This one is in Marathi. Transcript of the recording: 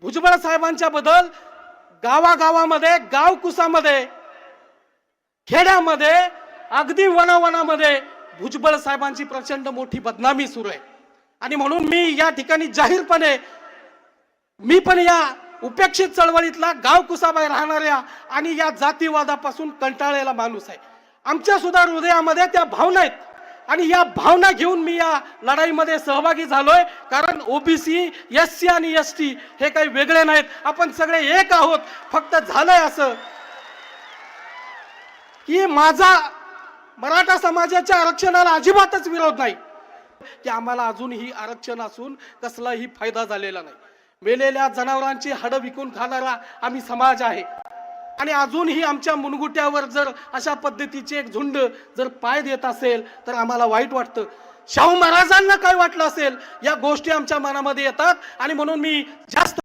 भुजबळ साहेबांच्या बद्दल गावागावामध्ये, गावकुसामध्ये, खेड्यामध्ये, अगदी वनावनामध्ये भुजबळ साहेबांची प्रचंड मोठी बदनामी सुरू आहे। आणि म्हणून मी या ठिकाणी जाहीरपणे, मी पण या उपेक्षित चळवळीतला गावकुसाबाहेर राहणाऱ्या आणि या जातीवादापासून कंटाळलेला माणूस आहे। आमच्या सुद्धा हृदयामध्ये त्या भावना आहेत आणि या भावना घेऊन मी या लढाईमध्ये सहभागी झालोय। कारण ओबीसी, एससी आणि एसटी हे काही वेगळे नाहीत, आपण सगळे एक आहोत। फक्त झालंय असं की माझा मराठा समाजाच्या आरक्षणाला अजिबातच विरोध नाही, की आम्हाला अजूनही आरक्षण असून कसलाही फायदा झालेला नाही। मेलेल्या जनावरांची हाडं विकून खाणारा आम्ही समाज आहे आणि अजूनही आमच्या मुनगुट्यावर जर अशा पद्धतीचे एक झुंड जर पाय देत असेल तर आम्हाला वाईट वाटतं। शाहू महाराजांना काय वाटलं असेल या गोष्टी आमच्या मनामध्ये येतात आणि म्हणून मी जास्त